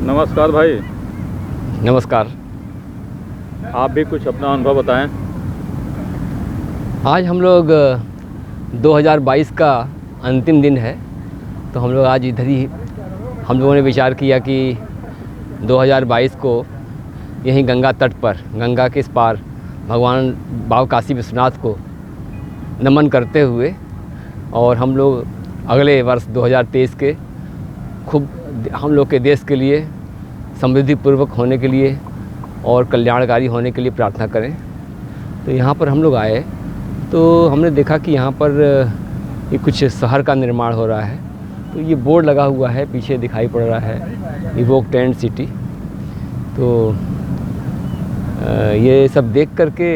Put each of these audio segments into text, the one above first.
नमस्कार भाई। नमस्कार। आप भी कुछ अपना अनुभव बताएं। आज हम लोग 2022 का अंतिम दिन है, तो हम लोग आज इधर ही हम लोगों ने विचार किया कि 2022 को यहीं गंगा तट पर, गंगा के इस पार भगवान बाबा काशी विश्वनाथ को नमन करते हुए और हम लोग अगले वर्ष 2023 के खूब हम लोग के देश के लिए समृद्धिपूर्वक होने के लिए और कल्याणकारी होने के लिए प्रार्थना करें। तो यहाँ पर हम लोग आए तो हमने देखा कि यहाँ पर ये कुछ शहर का निर्माण हो रहा है। तो ये बोर्ड लगा हुआ है, पीछे दिखाई पड़ रहा है इवोक टेंट सिटी। तो ये सब देख करके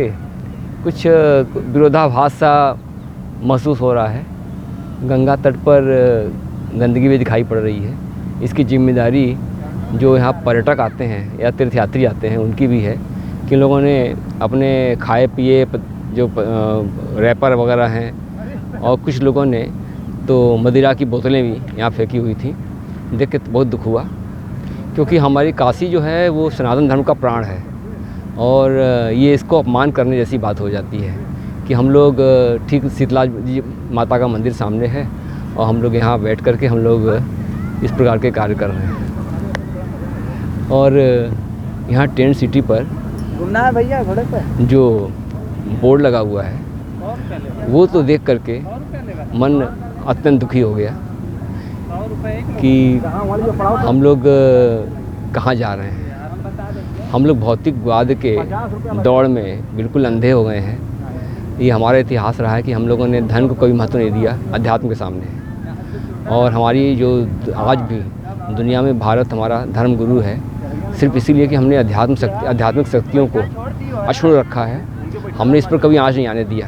कुछ विरोधाभास सा महसूस हो रहा है। गंगा तट पर गंदगी भी दिखाई पड़ रही है। इसकी जिम्मेदारी जो यहाँ पर्यटक आते हैं या तीर्थयात्री आते हैं उनकी भी है कि लोगों ने अपने खाए पिए जो रैपर वगैरह हैं और कुछ लोगों ने तो मदिरा की बोतलें भी यहाँ फेंकी हुई थी। देख के बहुत दुख हुआ, क्योंकि हमारी काशी जो है वो सनातन धर्म का प्राण है और ये इसको अपमान करने जैसी बात हो जाती है कि हम लोग ठीक शीतला जी माता का मंदिर सामने है और हम लोग यहाँ बैठ कर के हम लोग इस प्रकार के कार्य कर रहे हैं। और यहाँ टेंट सिटी पर घूमना है भैया, घोड़े पे जो बोर्ड लगा हुआ है वो तो देख करके मन अत्यंत दुखी हो गया कि हम लोग कहाँ जा रहे हैं। हम लोग भौतिकवाद के दौड़ में बिल्कुल अंधे हो गए हैं। ये हमारा इतिहास रहा है कि हम लोगों ने धन को कोई महत्व नहीं दिया अध्यात्म के सामने। और हमारी जो आज भी दुनिया में भारत हमारा धर्म गुरु है सिर्फ इसीलिए कि हमने आध्यात्मिक शक्तियों को अक्षुण्ण रखा है। हमने इस पर कभी आँच नहीं आने दिया।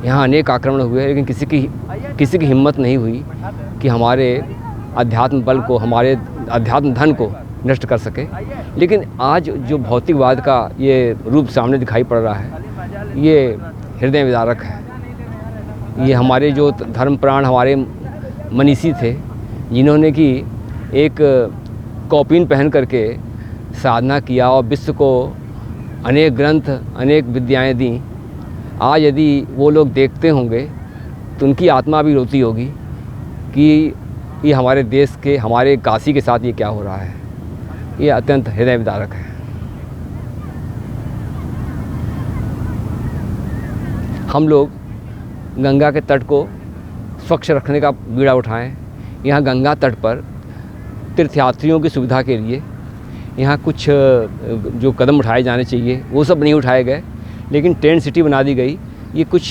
यहाँ अनेक आक्रमण हुए लेकिन किसी की हिम्मत नहीं हुई कि हमारे अध्यात्म बल को, हमारे अध्यात्म धन को नष्ट कर सके। लेकिन आज जो भौतिकवाद का ये रूप सामने दिखाई पड़ रहा है ये हृदय विदारक है। ये हमारे जो धर्म प्राण हमारे मनीषी थे जिन्होंने कि एक कौपीन पहन करके साधना किया और विश्व को अनेक ग्रंथ अनेक विद्याएं दी, आज यदि वो लोग देखते होंगे तो उनकी आत्मा भी रोती होगी कि ये हमारे देश के, हमारे काशी के साथ ये क्या हो रहा है। ये अत्यंत हृदय विदारक है। हम लोग गंगा के तट को स्वच्छ रखने का बीड़ा उठाएं। यहाँ गंगा तट पर तीर्थयात्रियों की सुविधा के लिए यहाँ कुछ जो कदम उठाए जाने चाहिए वो सब नहीं उठाए गए, लेकिन टेंट सिटी बना दी गई। ये कुछ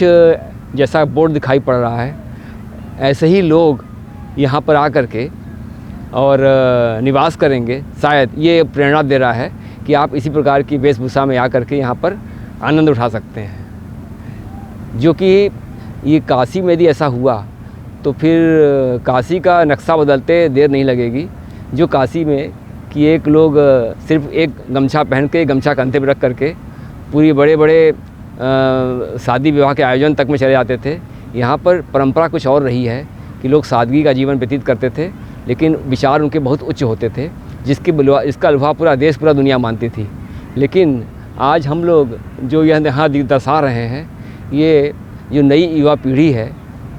जैसा बोर्ड दिखाई पड़ रहा है ऐसे ही लोग यहाँ पर आकर के और निवास करेंगे। शायद ये प्रेरणा दे रहा है कि आप इसी प्रकार की वेशभूषा में आकर के यहाँ पर आनंद उठा सकते हैं। जो कि ये काशी में यदि ऐसा हुआ तो फिर काशी का नक्शा बदलते देर नहीं लगेगी। जो काशी में कि एक लोग सिर्फ एक गमछा पहन के, गमछा कंधे पर रख करके पूरी बड़े बड़े शादी विवाह के आयोजन तक में चले जाते थे, यहाँ पर परंपरा कुछ और रही है कि लोग सादगी का जीवन व्यतीत करते थे लेकिन विचार उनके बहुत उच्च होते थे, इसका अनुभव पूरा देश पूरा दुनिया मानती थी। लेकिन आज हम लोग जो यहाँ दर्शा रहे हैं ये जो नई युवा पीढ़ी है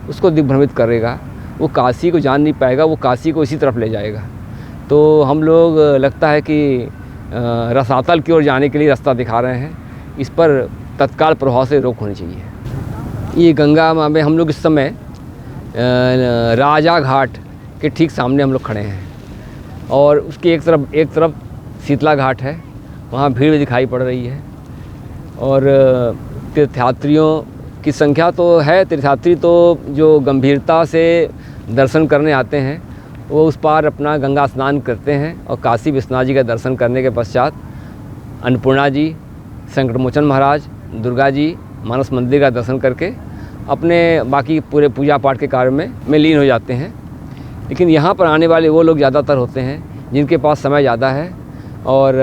उसको दिग्भ्रमित करेगा। वो काशी को जान नहीं पाएगा, वो काशी को इसी तरफ ले जाएगा। तो हम लोग लगता है कि रसातल की ओर जाने के लिए रास्ता दिखा रहे हैं। इस पर तत्काल प्रभाव से रोक होनी चाहिए। ये गंगा माँ में हम लोग इस समय राजा घाट के ठीक सामने हम लोग खड़े हैं और उसकी एक तरफ शीतला घाट है, वहाँ भीड़ भी दिखाई पड़ रही है। और तीर्थयात्रियों की संख्या तो है। तीर्थयात्री तो जो गंभीरता से दर्शन करने आते हैं वो उस पार अपना गंगा स्नान करते हैं और काशी विश्वनाथ जी का दर्शन करने के पश्चात अन्नपूर्णा जी, संकटमोचन महाराज, दुर्गा जी, मानस मंदिर का दर्शन करके अपने बाकी पूरे पूजा पाठ के कार्य में लीन हो जाते हैं। लेकिन यहाँ पर आने वाले वो लोग ज़्यादातर होते हैं जिनके पास समय ज़्यादा है और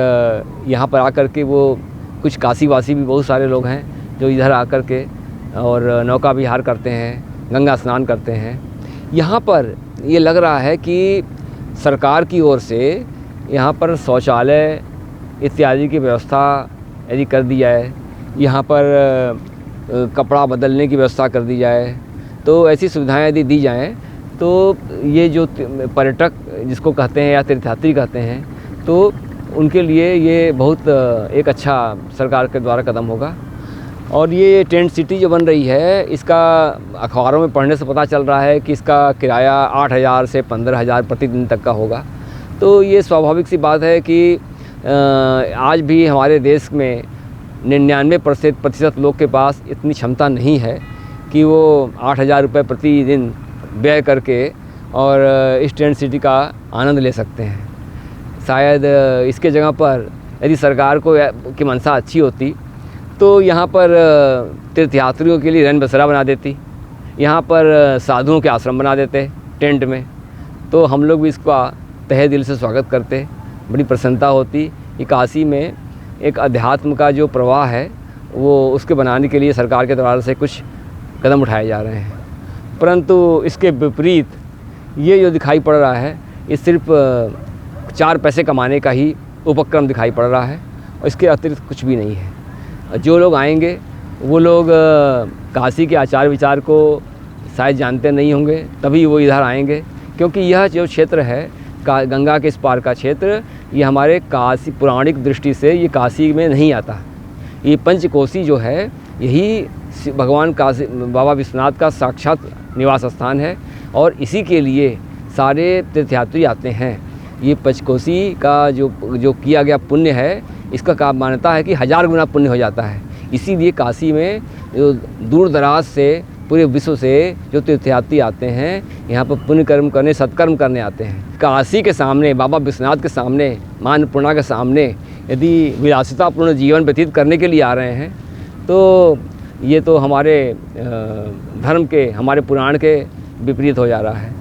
यहाँ पर आकर के वो कुछ काशीवासी भी बहुत सारे लोग हैं जो इधर आकर के और नौका विहार करते हैं, गंगा स्नान करते हैं। यहाँ पर ये लग रहा है कि सरकार की ओर से यहाँ पर शौचालय इत्यादि की व्यवस्था यदि कर दी जाए, यहाँ पर कपड़ा बदलने की व्यवस्था कर दी जाए, तो ऐसी सुविधाएं यदि दी जाएं तो ये जो पर्यटक जिसको कहते हैं या तीर्थयात्री कहते हैं, तो उनके लिए ये बहुत एक अच्छा सरकार के द्वारा कदम होगा। और ये टेंट सिटी जो बन रही है, इसका अखबारों में पढ़ने से पता चल रहा है कि इसका किराया 8,000 से 15,000 प्रतिदिन तक का होगा। तो ये स्वाभाविक सी बात है कि आज भी हमारे देश में 99% लोग के पास इतनी क्षमता नहीं है कि वो 8,000 रुपये प्रतिदिन व्यय करके और इस टेंट सिटी का आनंद ले सकते हैं। शायद इसके जगह पर यदि सरकार को की मंशा अच्छी होती तो यहाँ पर तीर्थयात्रियों के लिए रैन बसेरा बना देती, यहाँ पर साधुओं के आश्रम बना देते टेंट में, तो हम लोग भी इसका तहे दिल से स्वागत करते। बड़ी प्रसन्नता होती कि काशी में एक अध्यात्म का जो प्रवाह है वो उसके बनाने के लिए सरकार के द्वारा से कुछ कदम उठाए जा रहे हैं। परंतु इसके विपरीत ये जो दिखाई पड़ रहा है, ये सिर्फ 4 पैसे कमाने का ही उपक्रम दिखाई पड़ रहा है और इसके अतिरिक्त कुछ भी नहीं है। जो लोग आएंगे वो लोग काशी के आचार विचार को शायद जानते नहीं होंगे, तभी वो इधर आएंगे, क्योंकि यह जो क्षेत्र है गंगा के इस पार का क्षेत्र, ये हमारे काशी पौराणिक दृष्टि से ये काशी में नहीं आता। ये पंचकोशी जो है यही भगवान काशी बाबा विश्वनाथ का साक्षात निवास स्थान है और इसी के लिए सारे तीर्थयात्री आते हैं। ये पंचकोशी का जो किया गया पुण्य है, इसका का मान्यता है कि 1000 गुना पुण्य हो जाता है। इसीलिए काशी में जो दूर दराज से पूरे विश्व से जो तीर्थयात्री आते हैं, यहाँ पर पुण्य कर्म करने, सत्कर्म करने आते हैं। काशी के सामने, बाबा विश्वनाथ के सामने, माँ अन्नपूर्णा के सामने यदि विलासितापूर्ण जीवन व्यतीत करने के लिए आ रहे हैं, तो ये तो हमारे धर्म के, हमारे पुराण के विपरीत हो जा रहा है।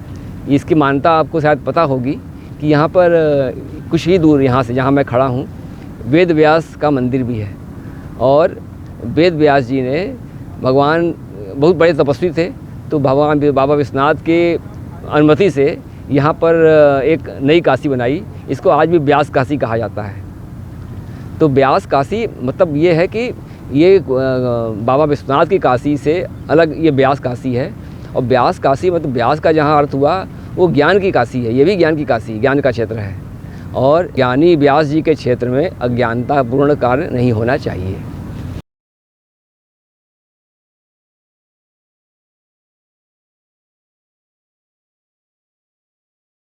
इसकी मान्यता आपको शायद पता होगी कि यहाँ पर कुछ ही दूर यहाँ से, जहाँ मैं खड़ा हूँ, वेद व्यास का मंदिर भी है और वेद व्यास जी ने भगवान बहुत बड़े तपस्वी थे, तो भगवान बाबा विश्वनाथ के अनुमति से यहाँ पर एक नई काशी बनाई। इसको आज भी व्यास काशी कहा जाता है। तो व्यास काशी मतलब ये है कि ये बाबा विश्वनाथ की काशी से अलग ये व्यास काशी है। और व्यास काशी मतलब व्यास का जहाँ अर्थ हुआ वो ज्ञान की काशी है। ये भी ज्ञान की काशी, ज्ञान का क्षेत्र है और ज्ञानी व्यास जी के क्षेत्र में अज्ञानता पूर्ण कार्य नहीं होना चाहिए।